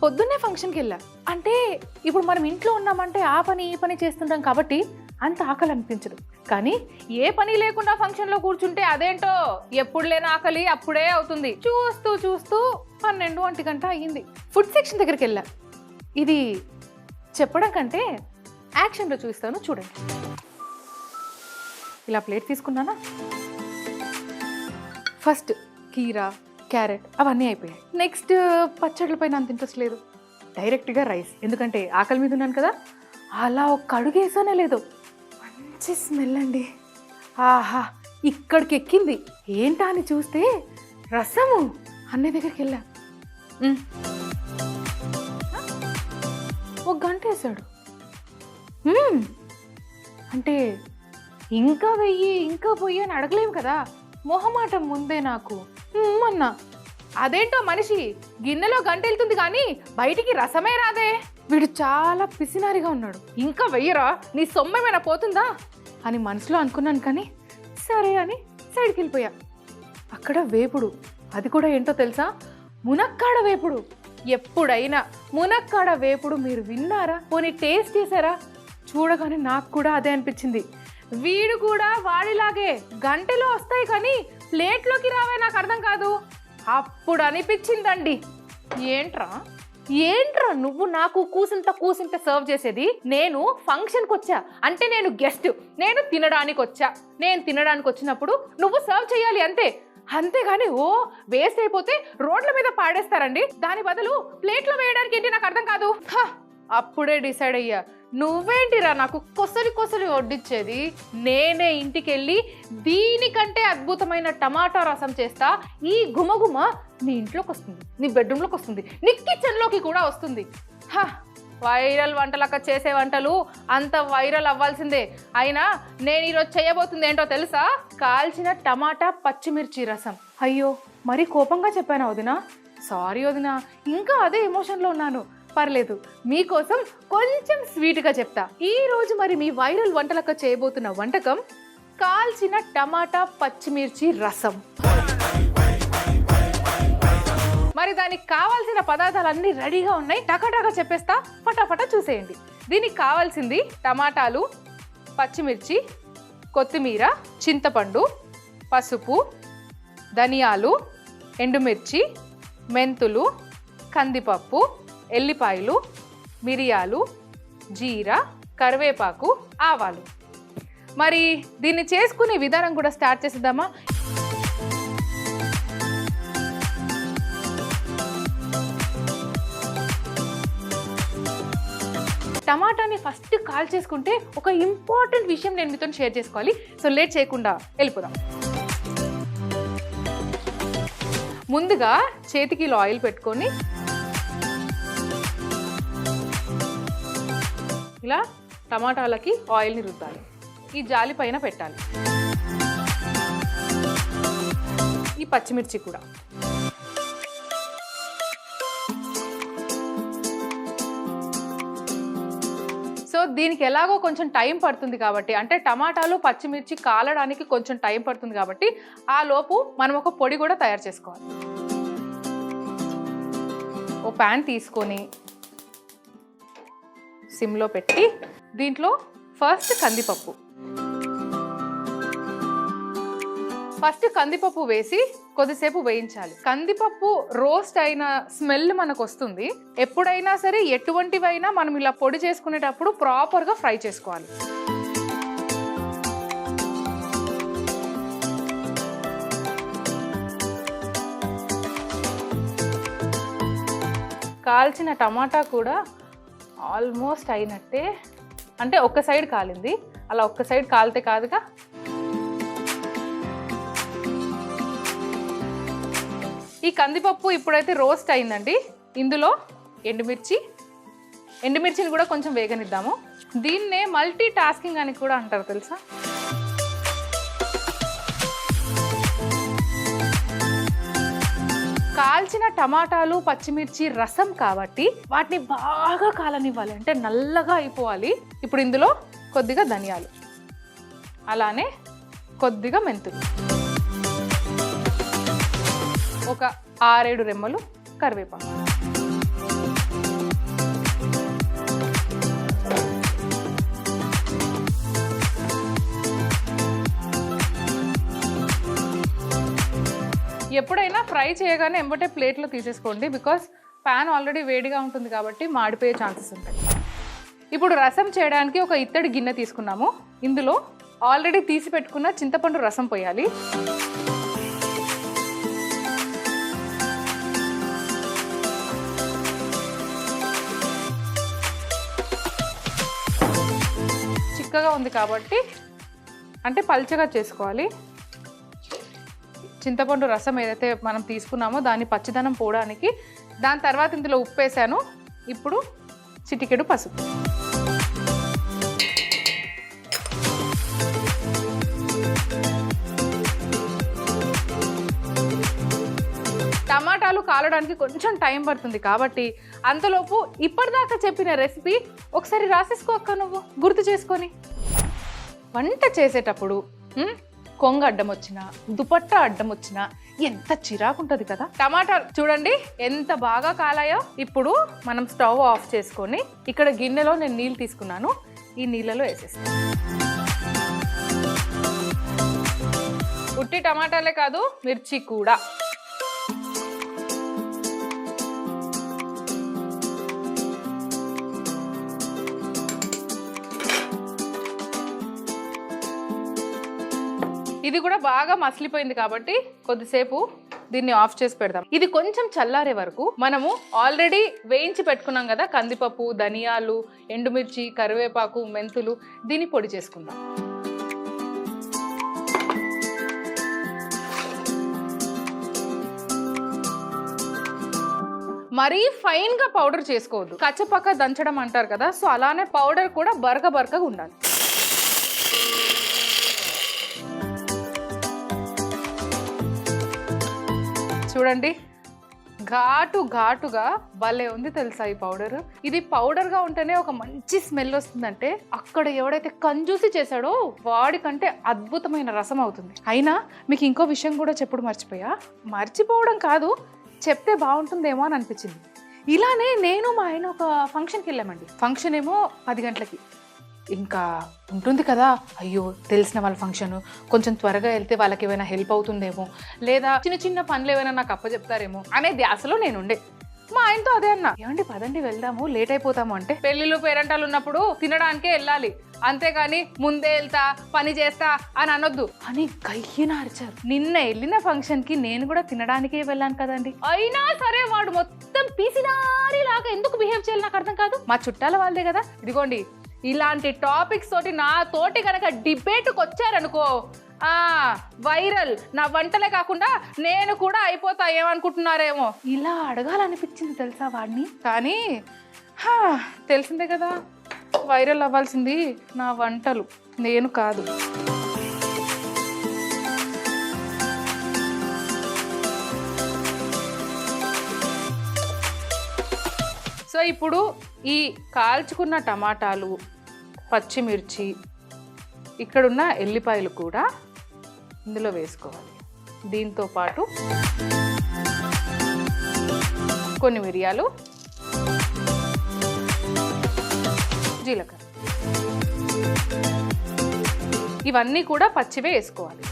పొద్దున్నే ఫంక్షన్కి వెళ్ళా. అంటే ఇప్పుడు మనం ఇంట్లో ఉన్నామంటే ఆ పని ఈ పని చేస్తుంటాం కాబట్టి అంత ఆకలి అనిపించదు. కానీ ఏ పని లేకుండా ఫంక్షన్లో కూర్చుంటే అదేంటో ఎప్పుడు లేని ఆకలి అప్పుడే అవుతుంది. చూస్తూ చూస్తూ 12 గంట అయ్యింది. ఫుడ్ సెక్షన్ దగ్గరికి వెళ్ళా. ఇది చెప్పడం కంటే యాక్షన్లో చూస్తాను, చూడండి. ఇలా ప్లేట్ తీసుకున్నానా, ఫస్ట్ కీరా, క్యారెట్ అవన్నీ అయిపోయాయి. నెక్స్ట్ పచ్చళ్ళ పైన అంత ఇంట్రెస్ట్ లేదు. డైరెక్ట్గా రైస్, ఎందుకంటే ఆకలి మీద ఉన్నాను కదా. అలా ఒక్క అడుగు వేసానే లేదు. మంచి స్మెల్ అండి. ఆహా, ఇక్కడికి ఎక్కింది. ఏంటా అని చూస్తే రసము. అన్నయ్య దగ్గరికి వెళ్ళా. ఒక గంట వేసాడు. అంటే ఇంకా వెయ్యి ఇంకా పొయ్యి అని అడగలేము కదా. మొహమాటం ముందే నాకు. అన్నా, అదేంటో మనిషి గిన్నెలో గంట వెళ్తుంది కానీ బయటికి రసమే రాదే. వీడు చాలా పిసినారిగా ఉన్నాడు. ఇంకా వెయ్యరా, నీ సొమ్మేమైనా పోతుందా అని మనసులో అనుకున్నాను. కానీ సరే అని సైడ్కి వెళ్ళిపోయా. అక్కడ వేపుడు, అది కూడా ఏంటో తెలుసా, మునక్కాడ వేపుడు. ఎప్పుడైనా మునక్కాడ వేపుడు మీరు విన్నారా, పోనీ టేస్ట్ చేశారా? చూడగానే నాకు కూడా అదే అనిపించింది. వీడు కూడా వాడిలాగే గంటలో వస్తాయి కానీ ప్లేట్లోకి రావే, నాకు అర్థం కాదు. అప్పుడు అనిపించిందండి, ఏంట్రా నువ్వు నాకు కూసింత సర్వ్ చేసేది? నేను ఫంక్షన్కి వచ్చా అంటే నేను గెస్ట్, నేను తినడానికి వచ్చా. నేను తినడానికి వచ్చినప్పుడు నువ్వు సర్వ్ చేయాలి అంతేగాని వేస్ట్ అయిపోతే రోడ్ల మీద పాడేస్తారండి. దాని బదులు ప్లేట్లో వేయడానికి ఏంటి, నాకు అర్థం కాదు. అప్పుడే డిసైడ్ అయ్యా, నువ్వేంటిరా నాకు కొసరి వడ్డిచ్చేది? నేనే ఇంటికి వెళ్ళి దీనికంటే అద్భుతమైన టమాటా రసం చేస్తా. ఈ గుమగుమ నీ ఇంట్లోకి వస్తుంది, నీ బెడ్రూమ్లోకి వస్తుంది, నీ కిచెన్లోకి కూడా వస్తుంది. వైరల్ వంటలక్క చేసే వంటలు అంత వైరల్ అవ్వాల్సిందే. అయినా నేను ఈరోజు చేయబోతుంది ఏంటో తెలుసా? కాల్చిన టమాటా పచ్చిమిర్చి రసం. అయ్యో, మరీ కోపంగా చెప్పానా వదినా? సారీ వదినా, ఇంకా అదే ఎమోషన్లో ఉన్నాను. పర్లేదు, మీకోసం కొంచెం స్వీట్గా చెప్తా. ఈ రోజు మరి మీ వైరల్ వంటలక్క చేయబోతున్న వంటకం కాల్చిన టమాటా పచ్చిమిర్చి రసం. మరి దానికి కావాల్సిన పదార్థాలన్నీ రెడీగా ఉన్నాయి. టకాటకా చెప్పేస్తా, ఫటాఫటా చూసేయండి. దీనికి కావాల్సింది టమాటాలు, పచ్చిమిర్చి, కొత్తిమీర, చింతపండు, పసుపు, ధనియాలు, ఎండుమిర్చి, మెంతులు, కందిపప్పు, ఎల్లిపాయలు, మిరియాలు, జీరా, కరివేపాకు, ఆవాలు. మరి దీన్ని చేసుకునే విధానం కూడా స్టార్ట్ చేసేద్దామా? టమాటాని ఫస్ట్ కాల్ చేసుకుంటే ఒక ఇంపార్టెంట్ విషయం నేను మీతో షేర్ చేసుకోవాలి. సో లేట్ చేయకుండా వెళ్ళిపోదాం. ముందుగా చేతికి ఇలా ఆయిల్ పెట్టుకొని ఇలా టమాటాలకి ఆయిల్ని రుద్దాలి. ఈ జాలి పైన పెట్టాలి. ఈ పచ్చిమిర్చి కూడా. సో దీనికి ఎలాగో కొంచెం టైం పడుతుంది కాబట్టి, అంటే టమాటాలు పచ్చిమిర్చి కాలడానికి కొంచెం టైం పడుతుంది కాబట్టి ఆ లోపు మనం ఒక పొడి కూడా తయారు చేసుకోవాలి. ఓ ప్యాన్ తీసుకొని సిమ్లో పెట్టి దీంట్లో ఫస్ట్ కందిపప్పు వేసి కొద్దిసేపు వేయించాలి. కందిపప్పు రోస్ట్ అయిన స్మెల్ మనకు వస్తుంది. ఎప్పుడైనా సరే ఎటువంటివైనా మనం ఇలా పొడి చేసుకునేటప్పుడు ప్రాపర్గా ఫ్రై చేసుకోవాలి. కాల్చిన టమాటా కూడా ఆల్మోస్ట్ అయినట్టే. అంటే ఒక్క సైడ్ కాలింది, అలా ఒక్క సైడ్ కాలితే కాదుగా. ఈ కందిపప్పు ఇప్పుడైతే రోస్ట్ అయిందండి. ఇందులో ఎండుమిర్చిని కూడా కొంచెం వేగనిద్దాము. దీన్నే మల్టీ టాస్కింగ్ అని కూడా అంటారు తెలుసా. కాల్చిన టమాటాలు పచ్చిమిర్చి రసం కాబట్టి వాటిని బాగా కాలనివ్వాలి, అంటే నల్లగా అయిపోవాలి. ఇప్పుడు ఇందులో కొద్దిగా ధనియాలు, అలానే కొద్దిగా మెంతులు, ఒక 6-7 రెమ్మలు కరివేపాకు, ఎప్పుడైనా ఫ్రై చేయగానే ఎంబటే ప్లేట్లో తీసేసుకోండి, బికాస్ ప్యాన్ ఆల్రెడీ వేడిగా ఉంటుంది కాబట్టి మాడిపోయే ఛాన్సెస్ ఉంటాయి. ఇప్పుడు రసం చేయడానికి ఒక ఇత్తడి గిన్నె తీసుకున్నాము. ఇందులో ఆల్రెడీ తీసి పెట్టుకున్న చింతపండు రసం పోయాలి. చిక్కగా ఉంది కాబట్టి అంటే పల్చగా చేసుకోవాలి. చింతపండు రసం ఏదైతే మనం తీసుకున్నామో దాన్ని పచ్చిదనం పోవడానికి. దాని తర్వాత ఇందులో ఉప్పు వేసాను. ఇప్పుడు చిటికెడు పసుపు. టమాటాలు కాలడానికి కొంచెం టైం పడుతుంది కాబట్టి అంతలోపు ఇప్పటిదాకా చెప్పిన రెసిపీ ఒకసారి రాసేసుకో అక్క, నువ్వు గుర్తు చేసుకొని. వంట చేసేటప్పుడు కొంగ అడ్డం వచ్చినా దుపట్టా అడ్డం వచ్చినా ఎంత చిరాకు ఉంటుంది కదా. టమాటాలు చూడండి ఎంత బాగా కాలాయో. ఇప్పుడు మనం స్టవ్ ఆఫ్ చేసుకొని ఇక్కడ గిన్నెలో నేను నీళ్ళు తీసుకున్నాను, ఈ నీళ్ళలో వేసేస్తాను. ఉట్టి టమాటాలే కాదు, మిర్చి కూడా. ఇది కూడా బాగా మసిలిపోయింది కాబట్టి కొద్దిసేపు దీన్ని ఆఫ్ చేసి పెడదాం. ఇది కొంచెం చల్లారే వరకు మనము ఆల్రెడీ వేయించి పెట్టుకున్నాం కదా కందిపప్పు, ధనియాలు, ఎండుమిర్చి, కరివేపాకు, మెంతులు, దీన్ని పొడి చేసుకుందాం. మరీ ఫైన్ గా పౌడర్ చేసుకోవద్దు, కచ్చపక్క దంచడం అంటారు కదా, సో అలానే పౌడర్ కూడా బరకగా ఉండాలి. చూడండి ఘాటుగా భలే ఉంది తెలుసా ఈ పౌడర్. ఇది పౌడర్గా ఉంటేనే ఒక మంచి స్మెల్ వస్తుందంటే అక్కడ ఎవడైతే కంజూసి చేశాడో వాడికంటే అద్భుతమైన రసం అవుతుంది. అయినా మీకు ఇంకో విషయం కూడా చెప్పుడు మర్చిపోవడం కాదు, చెప్తే బాగుంటుందేమో అని అనిపించింది. ఇలానే నేను మా ఆయన ఒక ఫంక్షన్కి వెళ్ళామండి. ఫంక్షన్ ఏమో 10 గంటలకి. ఇంకా ఉంటుంది కదా, అయ్యో తెలిసిన వాళ్ళ ఫంక్షన్, కొంచెం త్వరగా వెళ్తే వాళ్ళకి ఏమైనా హెల్ప్ అవుతుందేమో, లేదా చిన్న పనులు ఏమైనా నాకు అప్పచెప్తారేమో అనే ధ్యాసలో నేనుండే. మా ఆయనతో అదే అన్నా, ఏమండి పదండి వెళ్దాము, లేట్ అయిపోతాము అంటే. పెళ్ళిళ్ళు పేరంటాలు ఉన్నప్పుడు తినడానికే వెళ్ళాలి, అంతేగాని ముందే వెళ్తా పని చేస్తా అని అనొద్దు అని గయ్యన అరిచారు. నిన్న వెళ్ళిన ఫంక్షన్ కి నేను కూడా తినడానికే వెళ్ళాను కదండి, అయినా సరే వాడు మొత్తం పీసినారి లాగా ఎందుకు బిహేవ్ చేయాలి నాకు అర్థం కాదు. మా చుట్టాల వాళ్ళదే కదా. ఇదిగోండి ఇలాంటి టాపిక్స్ తోటి నా తోటి కనుక డిబేట్కి వచ్చారనుకో వైరల్. నా వంటలే కాకుండా నేను కూడా అయిపోతా ఏమనుకుంటున్నారేమో. ఇలా అడగాలనిపించింది తెలుసా వాడిని. కానీ తెలిసిందే కదా, వైరల్ అవ్వాల్సింది నా వంటలు, నేను కాదు. సో ఇప్పుడు ఈ కాల్చుకున్న టమాటాలు, పచ్చిమిర్చి, ఇక్కడున్న ఎల్లిపాయలు కూడా ఇందులో వేసుకోవాలి. దీంతో పాటు కొన్ని మిరియాలు, జీలకర్ర, ఇవన్నీ కూడా పచ్చివే వేసుకోవాలి.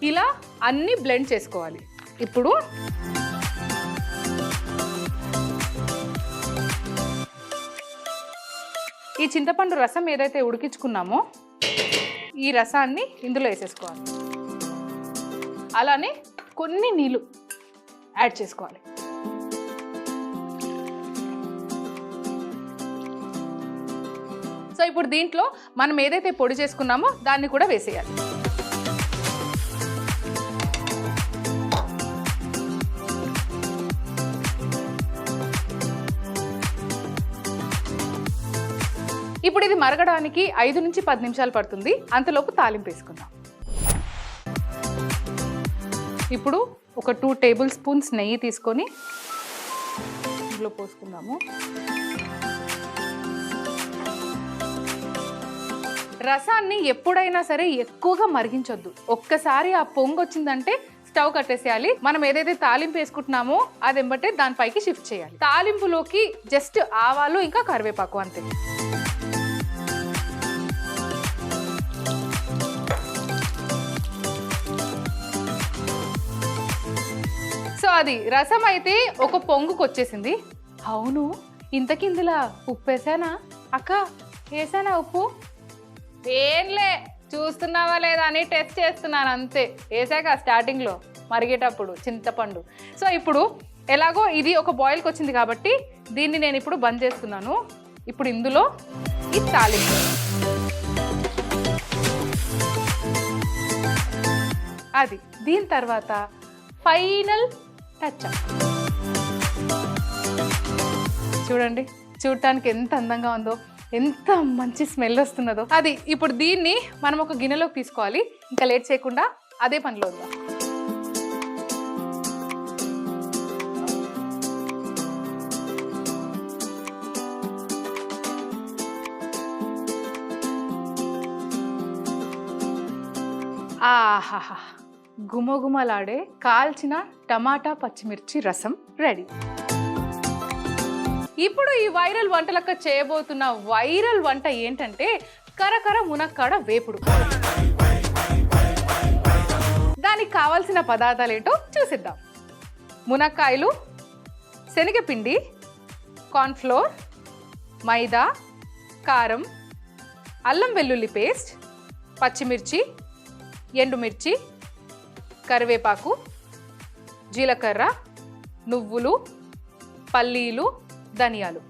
ఇలా అన్ని బ్లెండ్ చేసుకోవాలి. ఇప్పుడు ఈ చింతపండు రసం ఏదైతే ఉడికించుకున్నామో ఈ రసాన్ని ఇందులో వేసేసుకోవాలి. అలానే కొన్ని నీళ్ళు యాడ్ చేసుకోవాలి. సో ఇప్పుడు దీంట్లో మనం ఏదైతే పొడి చేసుకున్నామో దాన్ని కూడా వేసేయాలి. ఇప్పుడు ఇది మరగడానికి 5 నుంచి 10 నిమిషాలు పడుతుంది. అంతలోపు తాలింపు వేసుకుందాం. ఇప్పుడు ఒక 2 టేబుల్ స్పూన్స్ నెయ్యి తీసుకొని ఇందులో పోసుకుందాము. రసాన్ని ఎప్పుడైనా సరే ఎక్కువగా మరిగించొద్దు. ఒక్కసారి ఆ పొంగు వచ్చిందంటే స్టవ్ కట్టేసేయాలి. మనం ఏదైతే తాలింపు వేసుకుంటున్నామో అది ఎంబటే దానిపైకి షిఫ్ట్ చేయాలి. తాలింపులోకి జస్ట్ ఆవాలు ఇంకా కరివేపాకు అంతే. సో అది రసం అయితే ఒక పొంగుకు వచ్చేసింది. అవును, ఇంతకిందులా ఉప్పు వేసానా అక్క? వేసానా ఉప్పు? ఏంలే, చూస్తున్నావా లేదా అని టెస్ట్ చేస్తున్నాను అంతే. వేసాక స్టార్టింగ్లో మరిగేటప్పుడు చింతపండు. సో ఇప్పుడు ఎలాగో ఇది ఒక బాయిల్కి వచ్చింది కాబట్టి దీన్ని నేను ఇప్పుడు బంద్ చేస్తున్నాను. ఇప్పుడు ఇందులో ఈ తాలింపు, అది దీని తర్వాత ఫైనల్ టచ్ అప్. చూడండి, చూడటానికి ఎంత అందంగా ఉందో, ఎంత మంచి స్మెల్ వస్తున్నదో. అది ఇప్పుడు దీన్ని మనం ఒక గిన్నెలోకి తీసుకోవాలి. ఇంకా లేట్ చేయకుండా అదే పనిలో ఉందాం. ఆహాహా, గుమగుమలాడే కాల్చిన టమాటా పచ్చిమిర్చి రసం రెడీ. ఇప్పుడు ఈ వైరల్ వంటలక్క చేయబోతున్న వైరల్ వంట ఏంటంటే కరకర మునక్కాడ వేపుడు. దానికి కావాల్సిన పదార్థాలు ఏంటో చూసిద్దాం. మునక్కాయలు, శనగపిండి, కార్న్ఫ్లోర్, మైదా, కారం, అల్లం వెల్లుల్లి పేస్ట్, పచ్చిమిర్చి, ఎండుమిర్చి, కరివేపాకు, జీలకర్ర, నువ్వులు, పల్లీలు, ధనియాలు.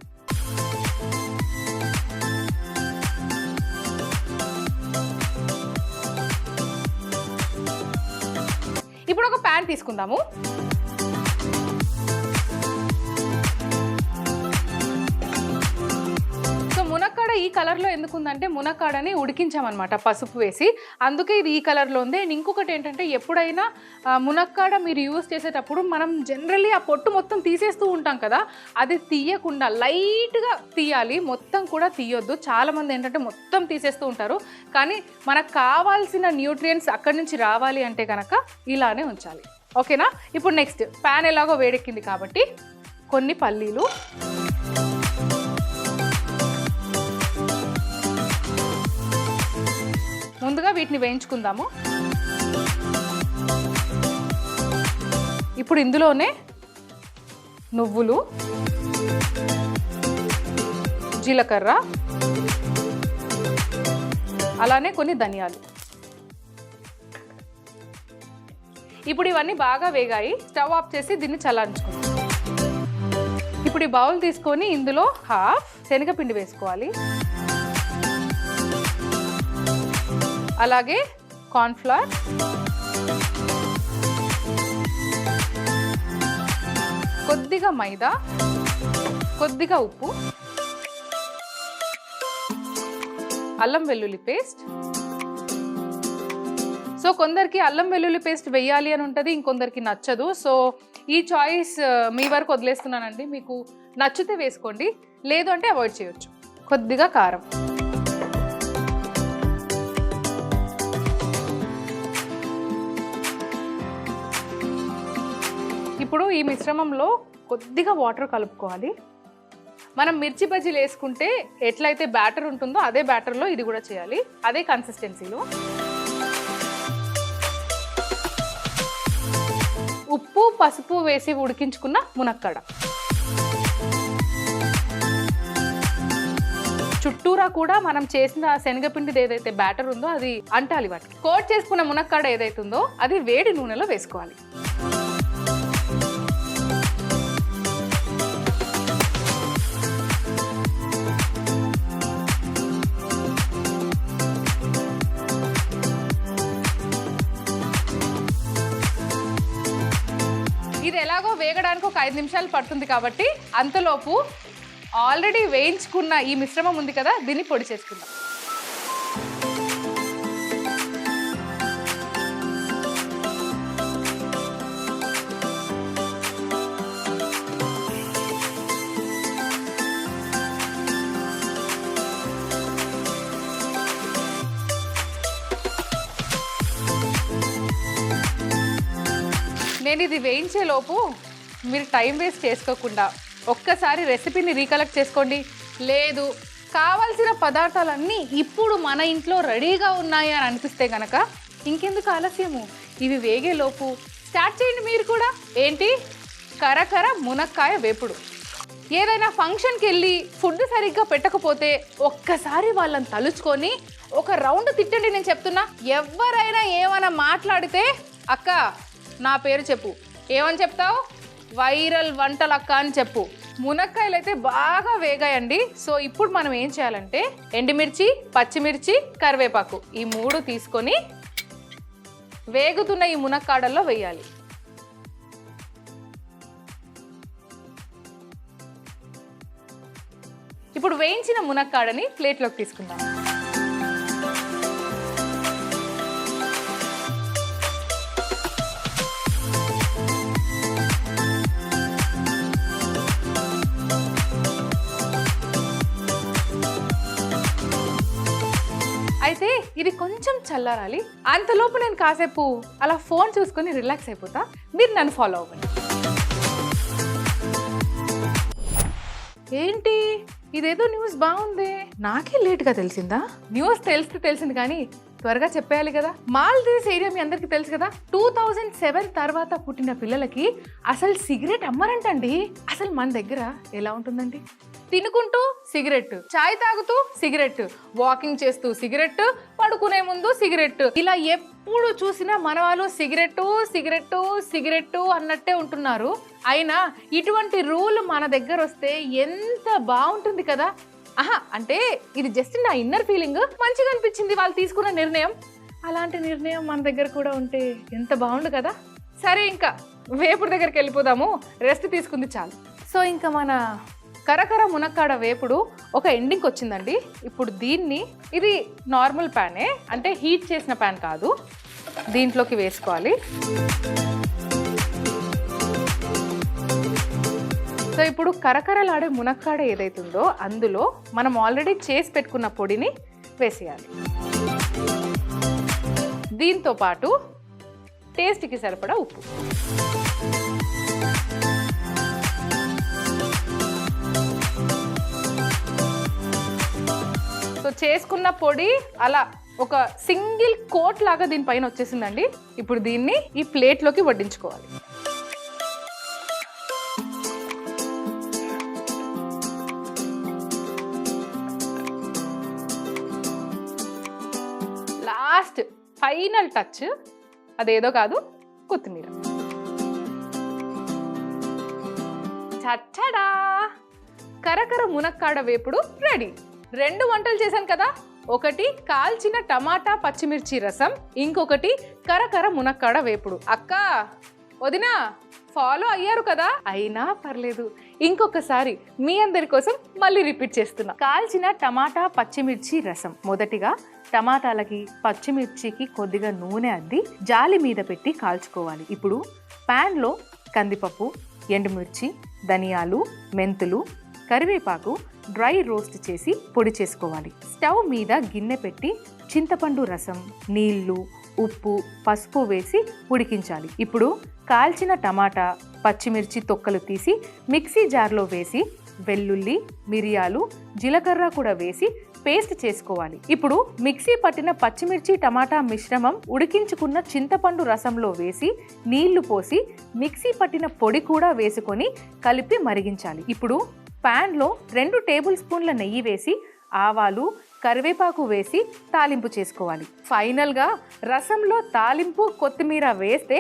ఇప్పుడు ఒక ప్యాన్ తీసుకుందాము. మునక్కాడ ఈ కలర్లో ఎందుకుందంటే మునక్కాడని ఉడికించామన్నమాట పసుపు వేసి, అందుకే ఇది ఈ కలర్లో ఉంది. అండ్ ఇంకొకటి ఏంటంటే ఎప్పుడైనా మునక్కాడ మీరు యూజ్ చేసేటప్పుడు మనం జనరల్లీ ఆ పొట్టు మొత్తం తీసేస్తూ ఉంటాం కదా, అది తీయకుండా లైట్గా తీయాలి, మొత్తం కూడా తీయొద్దు. చాలామంది ఏంటంటే మొత్తం తీసేస్తూ ఉంటారు, కానీ మనకు కావాల్సిన న్యూట్రియంట్స్ అక్కడి నుంచి రావాలి అంటే కనుక ఇలానే ఉంచాలి. ఓకేనా? ఇప్పుడు నెక్స్ట్ ప్యాన్ ఎలాగో వేడెక్కింది కాబట్టి కొన్ని పల్లీలు, ముందుగా వీటిని వేయించుకుందాము. ఇప్పుడు ఇందులోనే నువ్వులు, జీలకర్ర, అలానే కొన్ని ధనియాలు. ఇప్పుడు ఇవన్నీ బాగా వేగాయి. స్టవ్ ఆఫ్ చేసి దీన్ని చల్లారించుకుందాం. ఇప్పుడు ఈ బౌల్ తీసుకొని ఇందులో హాఫ్ శనగపిండి వేసుకోవాలి, అలాగే కార్న్ఫ్లవర్, కొద్దిగా మైదా, కొద్దిగా ఉప్పు, అల్లం వెల్లుల్లి పేస్ట్. సో కొందరికి అల్లం వెల్లుల్లి పేస్ట్ వేయాలి అని ఉంటుంది, ఇంకొందరికి నచ్చదు. సో ఈ చాయిస్ మీ వరకు వదిలేస్తున్నానండి. మీకు నచ్చితే వేసుకోండి, లేదు అంటే అవాయిడ్ చేయొచ్చు. కొద్దిగా కారం, ఇప్పుడు ఈ మిశ్రమంలో కొద్దిగా వాటర్ కలుపుకోవాలి. మనం మిర్చి బజ్జీలు వేసుకుంటే ఎట్లయితే బ్యాటర్ ఉంటుందో అదే బ్యాటర్లో ఇది కూడా చేయాలి, అదే కన్సిస్టెన్సీలో. ఉప్పు, పసుపు వేసి ఉడికించుకున్న మునక్కాడ చుట్టూరా కూడా మనం చేసిన శనగపిండిది ఏదైతే బ్యాటర్ ఉందో అది అంటాలి. వాటికి కోట్ చేసుకున్న మునక్కాడ ఏదైతే ఉందో అది వేడి నూనెలో వేసుకోవాలి. ఇది ఎలాగో వేగడానికి ఒక 5 నిమిషాలు పడుతుంది కాబట్టి అంతలోపు ఆల్రెడీ వేయించుకున్న ఈ మిశ్రమం ఉంది కదా, దీన్ని పొడి చేసుకుందాం. నేను ఇది వేయించే లోపు మీరు టైం వేస్ట్ చేసుకోకుండా ఒక్కసారి రెసిపీని రీకలెక్ట్ చేసుకోండి. లేదు కావాల్సిన పదార్థాలన్నీ ఇప్పుడు మన ఇంట్లో రెడీగా ఉన్నాయి అని అనిపిస్తే కనుక ఇంకెందుకు ఆలస్యము, ఇవి వేగేలోపు స్టార్ట్ చేయండి మీరు కూడా. ఏంటి? కరకర మునక్కాయ వేపుడు. ఏదైనా ఫంక్షన్కి వెళ్ళి ఫుడ్ సరిగ్గా పెట్టకపోతే ఒక్కసారి వాళ్ళని తలుచుకొని ఒక రౌండ్ తిట్టండి. నేను చెప్తున్నా, ఎవరైనా ఏమైనా మాట్లాడితే అక్క నా పేరు చెప్పు. ఏమని చెప్తావు? వైరల్ వంటలు అక్క అని చెప్పు. మునక్కాయలు అయితే బాగా వేగాయండి. సో ఇప్పుడు మనం ఏం చేయాలంటే ఎండుమిర్చి, పచ్చిమిర్చి, కరివేపాకు ఈ 3 తీసుకొని వేగుతున్న ఈ మునక్కాడల్లో వేయాలి. ఇప్పుడు వేయించిన మునక్కాడని ప్లేట్లోకి తీసుకుందాం. అయితే ఇది కొంచెం చల్లారాలి. అంతలోపు నేను కాసేపు అలా ఫోన్ చూసుకొని రిలాక్స్ అయిపోతా. మీరు నన్ను ఫాలో అవ్వండి. ఏంటి ఇదేదో న్యూస్ బాగుంది, నాకే లేట్గా తెలిసిందా? న్యూస్ తెలిసింది కానీ త్వరగా చెప్పేయాలి కదా. మాల్దీవ్స్ ఏరియా మీ అందరికీ తెలుసు కదా. 2007 తర్వాత పుట్టిన పిల్లలకి అసలు సిగరెట్ అమ్మరంటండి. అసలు మన దగ్గర ఎలా ఉంటుందండి? తినుకుంటూ సిగరెట్, చాయ్ తాగుతూ సిగరెట్, వాకింగ్ చేస్తూ సిగరెట్, పడుకునే ముందు సిగరెట్, ఇలా ఎప్పుడు చూసినా మన వాళ్ళు సిగరెట్ అన్నట్టే ఉంటున్నారు. అయినా ఇటువంటి రూల్ మన దగ్గర వస్తే ఎంత బాగుంటుంది కదా. అంటే ఇది జస్ట్ నా ఇన్నర్ ఫీలింగ్, మంచిగా అనిపించింది వాళ్ళు తీసుకున్న నిర్ణయం. అలాంటి నిర్ణయం మన దగ్గర కూడా ఉంటే ఎంత బాగుండు కదా. సరే ఇంకా వేపుడు దగ్గరికి వెళ్ళిపోదాము, రెస్ట్ తీసుకుంది చాలు. సో ఇంకా మన కరకర మునక్కాడ వేపుడు ఒక ఎండింగ్కి వచ్చిందండి. ఇప్పుడు దీన్ని, ఇది నార్మల్ ప్యానే, అంటే హీట్ చేసిన ప్యాన్ కాదు, దీంట్లోకి వేసుకోవాలి. సో ఇప్పుడు కరకరలాడే మునక్కాడ ఏదైతుందో అందులో మనం ఆల్రెడీ చేసి పెట్టుకున్న పొడిని వేసేయాలి. దీంతో పాటు టేస్ట్కి సరిపడా ఉప్పు. సో చేసుకున్న పొడి అలా ఒక సింగిల్ కోట్ లాగా దీనిపైన వచ్చేసిందండి. ఇప్పుడు దీన్ని ఈ ప్లేట్లోకి వడ్డించుకోవాలి. లాస్ట్ ఫైనల్ టచ్ అదేదో కాదు, కొత్తిమీర. చచ్చడా, కరకర మునక్కాడ వేపుడు రెడీ. 2 వంటలు చేశాను కదా, ఒకటి కాల్చిన టమాటా పచ్చిమిర్చి రసం, ఇంకొకటి కరకర మునక్కాడ వేపుడు. అక్క వదినా ఫాలో అయ్యారు కదా, అయినా పర్లేదు, ఇంకొకసారి మీ అందరి కోసం మళ్ళీ రిపీట్ చేస్తున్నా. కాల్చిన టమాటా పచ్చిమిర్చి రసం. మొదటిగా టమాటాలకి పచ్చిమిర్చికి కొద్దిగా నూనె అద్ది జాలి మీద పెట్టి కాల్చుకోవాలి. ఇప్పుడు ప్యాన్లో కందిపప్పు, ఎండుమిర్చి, ధనియాలు, మెంతులు, కరివేపాకు డ్రై రోస్ట్ చేసి పొడి చేసుకోవాలి. స్టవ్ మీద గిన్నె పెట్టి చింతపండు రసం, నీళ్లు, ఉప్పు, పసుపు వేసి ఉడికించాలి. ఇప్పుడు కాల్చిన టమాటా పచ్చిమిర్చి తొక్కలు తీసి మిక్సీ జార్లో వేసి వెల్లుల్లి, మిరియాలు, జీలకర్ర కూడా వేసి పేస్ట్ చేసుకోవాలి. ఇప్పుడు మిక్సీ పట్టిన పచ్చిమిర్చి టమాటా మిశ్రమం ఉడికించుకున్న చింతపండు రసంలో వేసి నీళ్లు పోసి మిక్సీ పట్టిన పొడి కూడా వేసుకొని కలిపి మరిగించాలి. ఇప్పుడు ప్యాన్లో 2 టేబుల్ స్పూన్ల నెయ్యి వేసి ఆవాలు, కరివేపాకు వేసి తాలింపు చేసుకోవాలి. ఫైనల్గా రసంలో తాలింపు కొత్తిమీర వేస్తే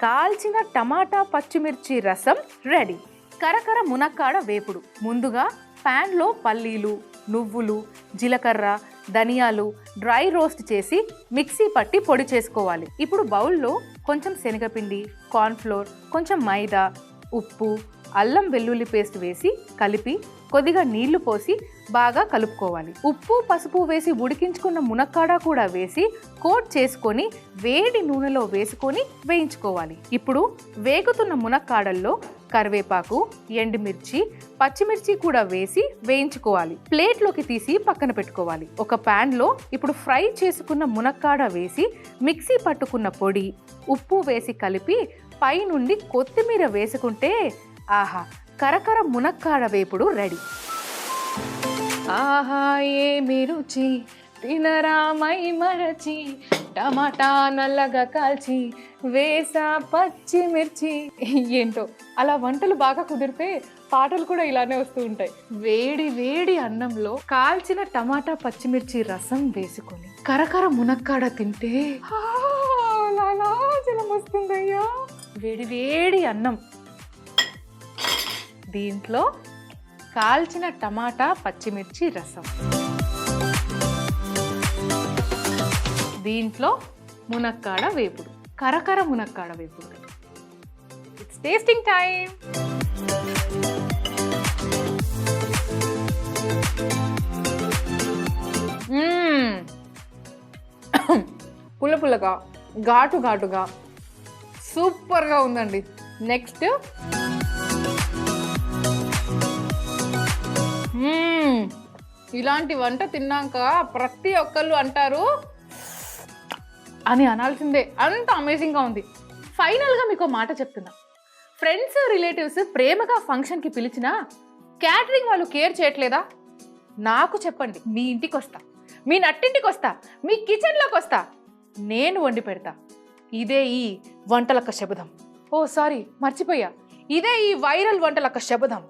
కాల్చిన టమాటా పచ్చిమిర్చి రసం రెడీ. కరకర మునక్కాడ వేపుడు. ముందుగా ప్యాన్లో పల్లీలు, నువ్వులు, జీలకర్ర, ధనియాలు డ్రై రోస్ట్ చేసి మిక్సీ పట్టి పొడి చేసుకోవాలి. ఇప్పుడు బౌల్లో కొంచెం శనగపిండి, కార్న్ఫ్లోర్, కొంచెం మైదా, ఉప్పు, అల్లం వెల్లుల్లి పేస్ట్ వేసి కలిపి కొద్దిగా నీళ్లు పోసి బాగా కలుపుకోవాలి. ఉప్పు, పసుపు వేసి ఉడికించుకున్న మునక్కాడ కూడా వేసి కోట్ చేసుకొని వేడి నూనెలో వేసుకొని వేయించుకోవాలి. ఇప్పుడు వేగుతున్న మునక్కాడల్లో కరివేపాకు, ఎండుమిర్చి, పచ్చిమిర్చి కూడా వేసి వేయించుకోవాలి. ప్లేట్లోకి తీసి పక్కన పెట్టుకోవాలి. ఒక ప్యాన్లో ఇప్పుడు ఫ్రై చేసుకున్న మునక్కాడ వేసి మిక్సీ పట్టుకున్న పొడి, ఉప్పు వేసి కలిపి పైనుండి కొత్తిమీర వేసుకుంటే ఆహా కరకర మునక్కాడ వేపుడు రెడీ. ఆహా ఏమి రుచి తినరామై మరచి టమాటా నల్లగా కాల్చి వేసా పచ్చిమిర్చి. ఏంటో అలా వంటలు బాగా కుదిరితే పాటలు కూడా ఇలానే వస్తూ ఉంటాయి. వేడి వేడి అన్నంలో కాల్చిన టమాటా పచ్చిమిర్చి రసం వేసుకొని కరకర మునక్కాడ తింటే జలం వస్తుందయ్యా. వేడి వేడి అన్నం, దీంట్లో కాల్చిన టమాటా పచ్చిమిర్చి రసం, దీంట్లో మునక్కాడ వేపుడు, కరకర మునక్కాడ వేపుడు. It's tasting time. పుల్ల పుల్లగా ఘాటు ఘాటుగా సూపర్గా ఉందండి. నెక్స్ట్ ఇలాంటి వంట తిన్నాక ప్రతి ఒక్కళ్ళు అంటారు అని అనాల్సిందే, అంత అమేజింగ్గా ఉంది. ఫైనల్గా మీకు మాట చెప్తున్నా, ఫ్రెండ్స్ రిలేటివ్స్ ప్రేమగా ఫంక్షన్కి పిలిచినా క్యాటరింగ్ వాళ్ళు కేర్ చేయట్లేదా? నాకు చెప్పండి, మీ ఇంటికి వస్తా, మీ నట్టింటికి వస్తా, మీ కిచెన్లోకి వస్తా, నేను వండి పెడతా. ఇదే ఈ వంటలక్క శబదం. ఓ సారీ మర్చిపోయా, ఇదే ఈ వైరల్ వంటలక్క శబదం.